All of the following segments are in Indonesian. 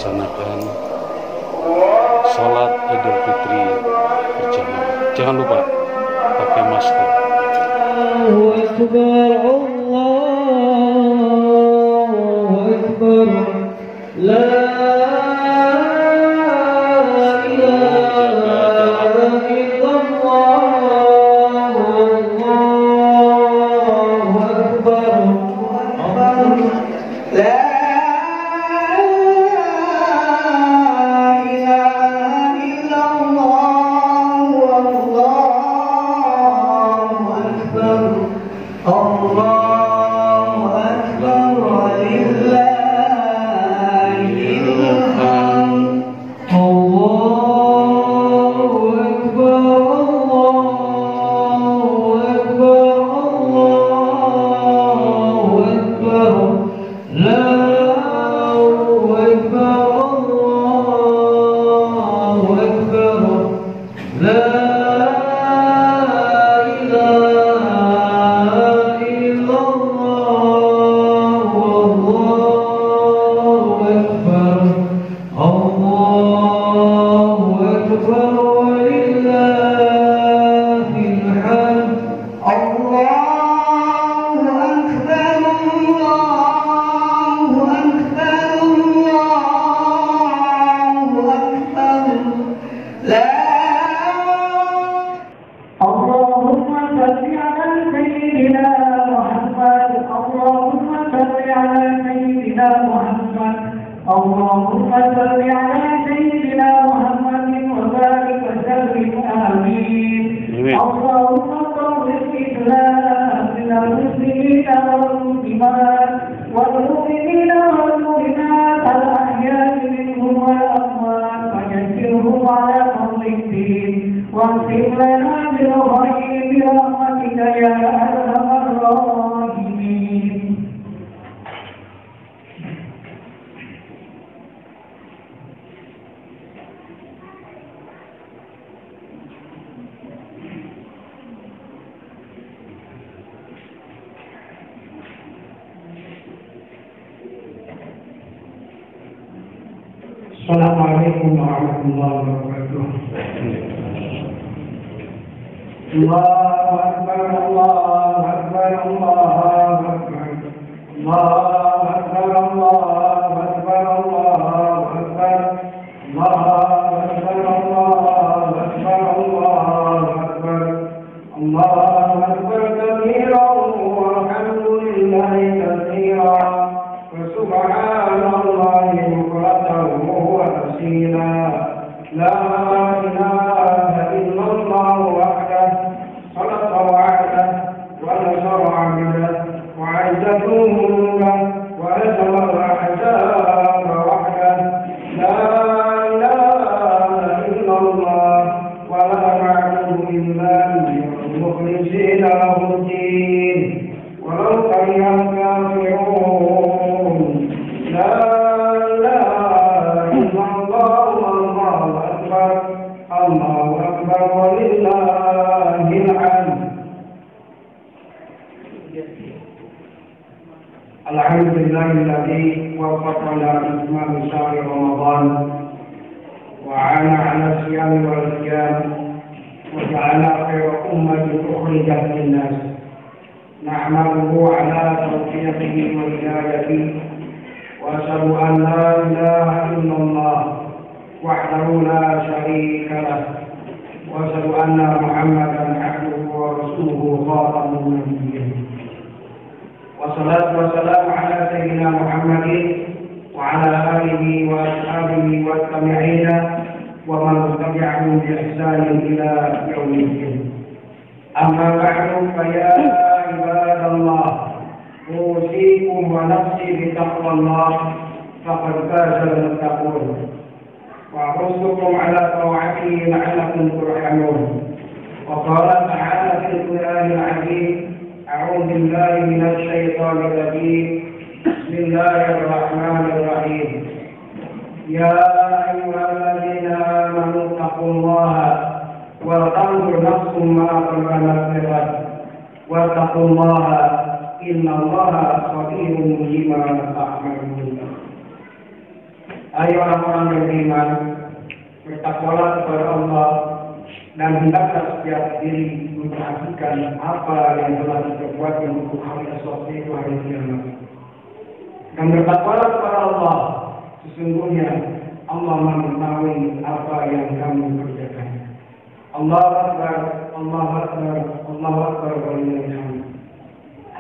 melaksanakan sholat Idul Fitri berjamaah. Jangan lupa pakai masker. Allahu Akbar, Allahu Akbar, la Assalamualaikum warahmatullahi wabarakatuh. Allahu Akbar, Allahu Akbar, Allahu Akbar, Allahu Akbar, Allahu Akbar, Allahu Akbar, Allahu Akbar, Allahu Akbar, Allahu Akbar, Allahu Akbar katsiran walhamdulillahi katsiran wa subhanallahi bukratan wa asila. La ilaha illallah wahdahu khalaqa wa'dah wa nasara 'abdah wa 'azza jundah wa hazama al-ahzaba wahdah. La ilaha illallah wa la na'budu illa iyyahu mukhlishina lahu ad-din walau kariha al-kafirun. La Allahu Akbar walillahil hamd. Alhamdulillahilladzi waffaqana li itmami syahri Ramadan wa 'ana 'ala siyami wal qiyam wa ja'ala khayra ummatin ukhrijat lin-nas. Nahmaduhu 'ala tawfiqihi wa hidayatihi wa asyhadu an la ilaha illallah وحده لا شريك له واشهد ان محمدا عبده ورسوله خاتم النبيين والصلاه والسلام على سيدنا محمد وعلى اله واصحابه والتابعين ومن تبعهم باحسان الى يوم الدين. اما بعد فيا عباد الله اوصيكم ونفسي بتقوى الله فقد فاز المتقون وأحثكم على طاعته لعلكم ترحمون. وقال تعالى في القرآن العظيم: أعوذ بالله من الشيطان الرجيم. بسم الله الرحمن الرحيم. يا أيها الذين آمنوا اتقوا الله ولتنظر نفس ما قدمت لغد واتقوا الله إن الله خبير بما تعملون. Ayo orang-orang yang beriman, bertakwalah kepada Allah dan hendaklah setiap diri memperhatikan apa yang telah diperbuat untuk hari esok itu hari kiamat. Dan bertakwalah kepada Allah, sesungguhnya Allah mengetahui apa yang kamu kerjakan. Allahu Akbar, Allahu Akbar, Allahu Akbar, walillahil hamd.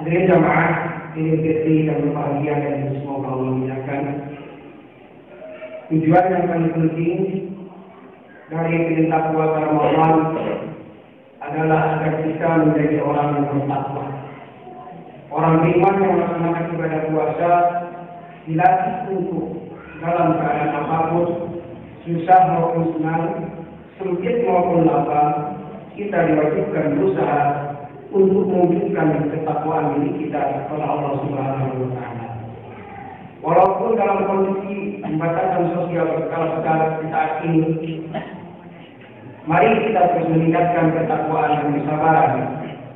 Hadirin jamaah, ini fitri dan berbahagia dan semoga Allah muliakan. Tujuan yang paling penting dari perintah puasa Ramadan adalah agar kita menjadi orang yang bertakwa. Orang beriman yang melaksanakan ibadah puasa dilatih untuk dalam keadaan apapun, susah maupun senang, sempit maupun lapang, kita diwajibkan berusaha untuk mewujudkan ketakwaan diri kita kepada Allah Subhanahu wa Ta'ala. Walaupun dalam kondisi pembatasan sosial berskala-skala saat ini, mari kita terus meningkatkan ketakwaan dan kesabaran,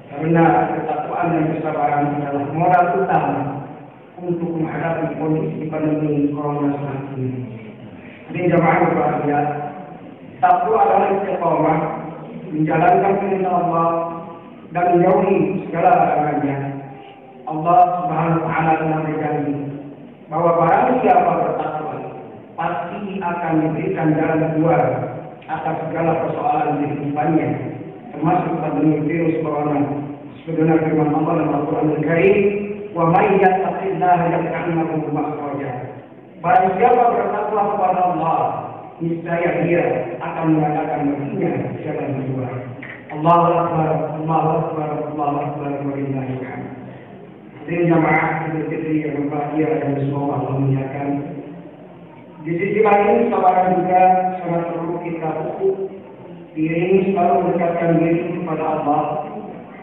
karena ketakwaan dan kesabaran adalah modal utama untuk menghadapi kondisi pandemi corona saat ini. Jadi jamaah berbahagia, takwa adalah istiqomah, menjalankan perintah Allah dan menjauhi segala larangannya. Allah Subhanahu wa Ta'ala telah berjanji bahwa barang siapa bertakwa pasti akan diberikan jalan keluar atas segala persoalan di kehidupannya, termasuk pandemi virus corona. Sebagaimana firman Allah dalam Al-Quran Al-Karim, "Wa may yattaqillaha yaj'al lahu makhraja." Barang siapa bertakwa kepada Allah, niscaya dia akan mengadakan baginya jalan keluar. Allahu Akbar, Allahu Akbar, Allahu Akbar, walillahil hamd. Hadirin jamaah Idul Fitri yang berbahagia dan semoga Allah muliakan. Di sisi lain, kesabaran juga sangat perlu kita pupuk, diiringi selalu mendekatkan diri kepada Allah.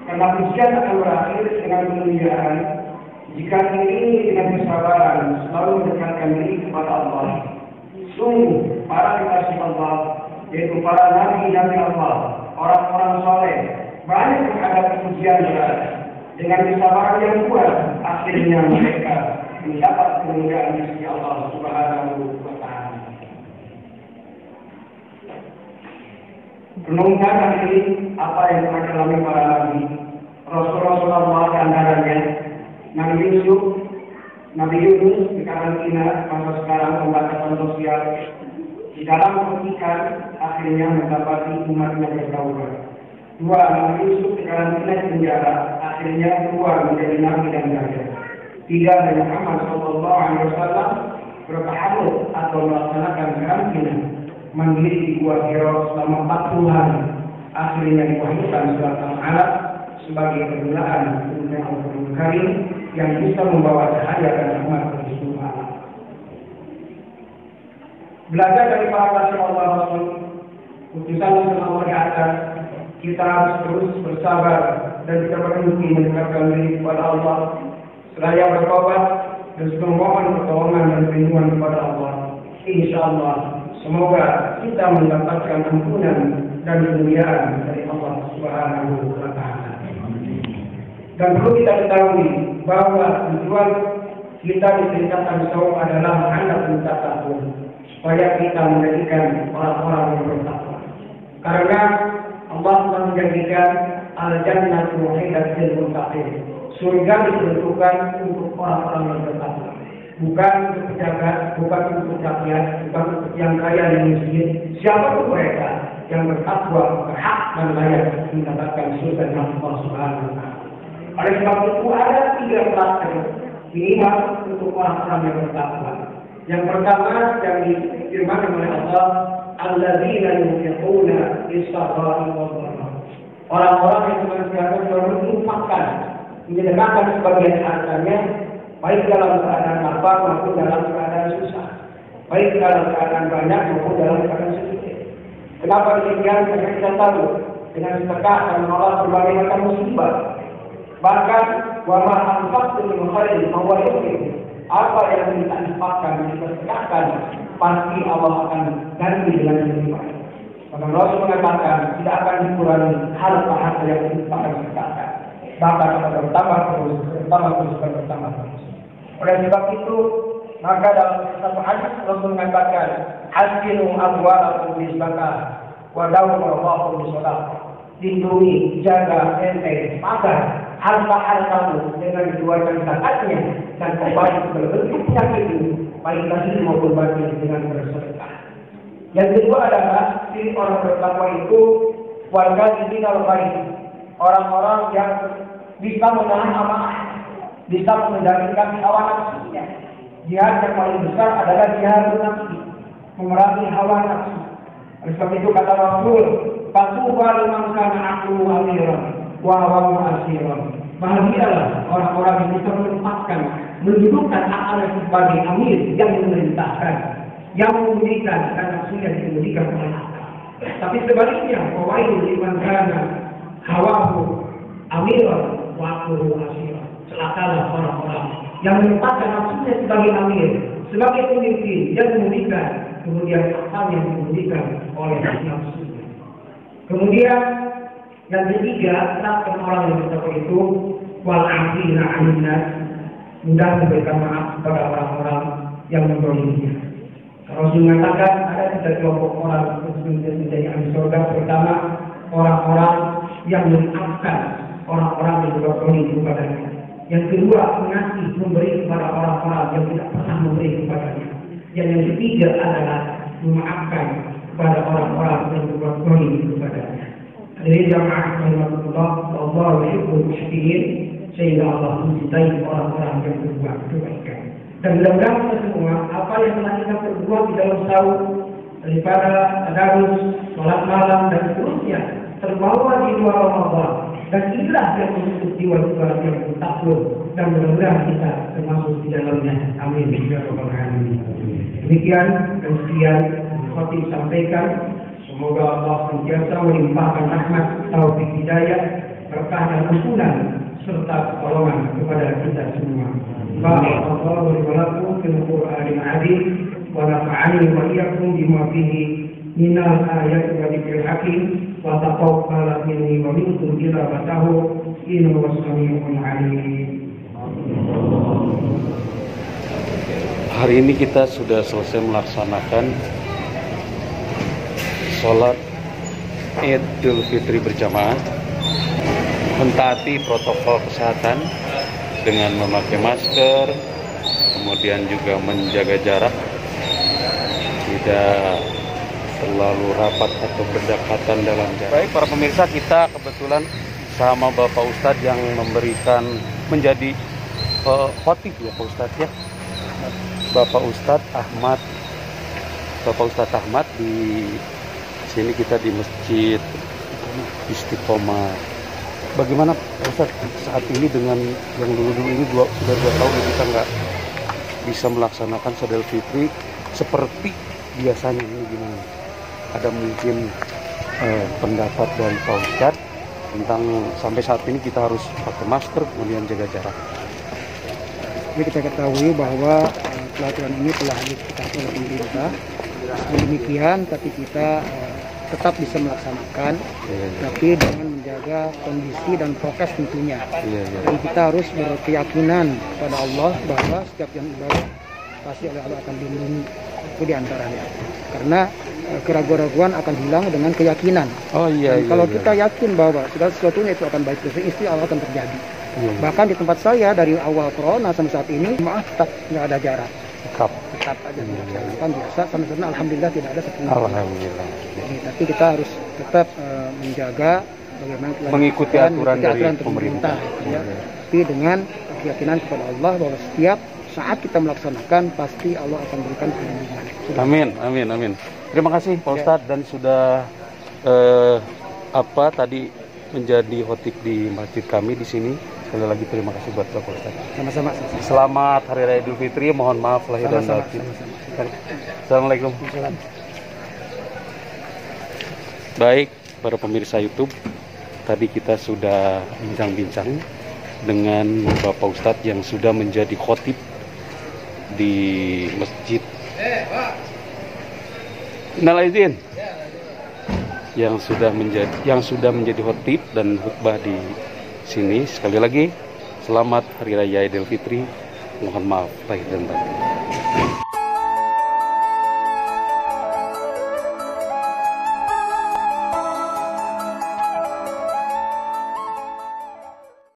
Karena ujian akan berakhir dengan kemuliaan jika diiringi dengan kesabaran, selalu mendekatkan diri kepada Allah. Sungguh para kekasih Allah, yaitu para nabi-nabi Allah, orang-orang soleh, banyak menghadapi ujian berat. Dengan kesabaran yang kuat, akhirnya mereka mendapat kemuliaan di sisi Allah Subhanahu wa Ta'ala. Renungkan hari ini apa yang telah dialami para nabi, Rasul-Rasul Allah di antaranya, Nabi Yusuf, Nabi Yunus di karantina masa sekarang pembatasan sosial, di dalam ketika akhirnya mendapati umatnya bertaubat. Dua, Nabi Yusuf di karantina di penjara, akhirnya keluar menjadi nabi dan raja. Tiga, Nabi Muhammad SAW bertahanut atau melaksanakan karantina mandiri di Gua Hira selama 40 hari. Akhirnya diwahyukan surat Al-Alaq sebagai permulaan untuk Al-Quran Karim yang bisa membawa cahaya dan rahmat bagi seluruh alam. Belajar dari para rasul Allah, utusan Allah di atas, kita harus terus bersabar dan tidak berhenti mendekatkan diri kepada Allah, seraya bertobat dan memohon pertolongan dan perlindungan kepada Allah. Insya Allah, semoga kita mendapatkan ampunan dan kemuliaan dari Allah Subhanahu wa Ta'ala. Dan perlu kita ketahui bahwa tujuan kita diperintahkan saum adalah anak bertakwa, supaya kita menjadikan orang-orang yang bertakwa. Karena Allah telah menjadikan al-jannatu mu'iddat lil muttaqin. Surga diperuntukkan untuk orang-orang yang bertakwa, bukan untuk pejabat, bukan untuk rakyat, bukan untuk yang kaya dan miskin. Siapapun mereka yang bertakwa berhak dan layak mendapatkan surga dari Allah Subhanahu wa Ta'ala. Oleh sebab itu ada 3 klaster minimal untuk orang-orang yang bertakwa. Yang pertama yang difirmankan oleh Allah, alladzina yunfiquna fis-sarra'i wad-dharra. Orang-orang yang senantiasa menginfakkan, menyedekahkan sebagian hartanya, baik dalam keadaan lapar maupun dalam keadaan susah, baik dalam keadaan banyak maupun dalam keadaan sedikit. Kenapa demikian? Karena kita tahu dengan sedekah akan menolak berbagai macam musibah. Bahkan wa ma anfaqtum min khairin fa huwa yu'ti. Apa yang kita infakkan, kita sedekahkan, pasti Allah akan ganti dengan lebih baik. Maka Rasul mengatakan tidak akan dikurangi harta yang kita sedekahkan, bahkan akan bertambah terus. Oleh sebab itu Maka dalam satu hadis Rasul mengatakan, "Hasinu amwalakum bis-zakah wa dawwahu bis-shalah." Lindungi, jaga, ente, maka harta-hartamu dengan dikeluarkan zakatnya dan kembali berbentuk penyakit itu, baik lahir maupun batin dengan bersedekah. Yang kedua adalah ciri orang bertakwa itu warga di dalam baik, orang-orang yang bisa menahan amarah, bisa mengendalikan hawa nafsunya. Jihad yang paling besar adalah jihad nafsu, memerangi hawa nafsu. Oleh sebab itu kata Rasul, "Fatuba liman kana aqluhu amiran wa hawahu asiran." Bahagialah orang-orang yang bisa menempatkan, mendudukkan akalnya sebagai amir yang memerintahkan, yang mengemudikan dan nafsunya dikemudikan oleh akal. Tapi sebaliknya, "Fawailul liman kana hawahu amiran wa aqluhu asiran." Celakalah orang-orang yang menempatkan nafsunya sebagai amir, sebagai pemimpin yang mengemudikan, kemudian akalnya dikemudikan oleh nafsu. Kemudian yang ketiga, terakhir orang yang bertakwa itu wal afina 'anil nas, mudah memberikan maaf kepada orang-orang yang menzaliminya. Rasul mengatakan ada 3 kelompok orang yang menjadi ahli surga, pertama orang-orang yang memaafkan orang-orang yang berzalim kepadanya. Yang kedua, mengasih memberi kepada orang-orang yang tidak pernah memberi kepadanya. Yang ketiga adalah memaafkan kepada orang-orang yang berzalim kepadanya. Hadirin jamaah rahimakumullah, Allah yuhibbul muhsinin, sehingga Allah mencintai orang-orang yang berbuat kebaikan. Dan mudah-mudahan kita semua apa yang telah kita perbuat di dalam tahun daripada tadarus, sholat malam dan seterusnya terbawa di luar Ramadan, dan inilah yang menuntut jiwa-jiwa yang bertakwa, dan mudah-mudahan kita termasuk di dalamnya. Amin ya rabbal alamin. Demikian dan sekian kami sampaikan. Semoga Allah senantiasa melimpahkan rahmat, taufik, hidayah, berkah dan ampunan serta pertolongan kepada kita semua. Barakallahu li wa lakum fil Qur'anil 'azim wa nafa'ani wa iyyakum bima fihi minal ayati wa dzikril hakim wa taqabbal minni wa minkum tilawatahu innahu was-sami'ul 'alim. Hari ini kita sudah selesai melaksanakan sholat Idul Fitri berjamaah, mentaati protokol kesehatan dengan memakai masker, kemudian juga menjaga jarak, tidak terlalu rapat atau berdekatan dalam jarak. Baik para pemirsa, kita kebetulan sama Bapak Ustadz yang memberikan menjadi khotib ya Pak Ustadz ya. Bapak Ustadz Ahmad di sini kita di Masjid Istiqomah. Bagaimana Ustaz saat ini dengan yang dulu-dulu ini sudah 2 tahun kita nggak bisa melaksanakan Idul Fitri seperti biasanya, ini gimana? Ada mungkin pendapat dari Pak Ustadz tentang sampai saat ini kita harus pakai masker kemudian jaga jarak. Jadi kita ketahui bahwa pelatihan ini telah ditetapkan oleh pemerintah. Demikian, tapi kita tetap bisa melaksanakan, tapi dengan menjaga kondisi dan prokes tentunya. Jadi kita harus berkeyakinan kepada Allah bahwa setiap yang ibadah pasti Allah akan lindungi, itu diantaranya. Karena keraguan-keraguan akan hilang dengan keyakinan. Kalau kita yakin bahwa segala sesuatunya itu akan baik, pasti Allah akan terjadi. Bahkan di tempat saya dari awal corona sampai saat ini, maaf tetap nggak ada jarak. Tetap aja dilaksanakan biasa, sampai sana alhamdulillah tidak ada sepenuhnya. Alhamdulillah. Jadi, tapi kita harus tetap menjaga bagaimana mengikuti aturan dari pemerintah. Ya. Tapi dengan keyakinan kepada Allah bahwa setiap saat kita melaksanakan pasti Allah akan berikan perlindungan. Amin. Terima kasih Pak Ustadz dan sudah tadi menjadi khotib di masjid kami di sini. Sekali lagi terima kasih buat Bapak Ustadz. Sama-sama. Selamat Hari Raya Idul Fitri. Mohon maaf lahir dan batin. Assalamualaikum. Baik, para pemirsa YouTube, tadi kita sudah bincang-bincang dengan Bapak Ustadz yang sudah menjadi khotib di masjid. Innal aizin. Yang sudah menjadi khotib dan khutbah di sini. Sekali lagi selamat Hari Raya Idul Fitri. Mohon maaf lahir dan batin.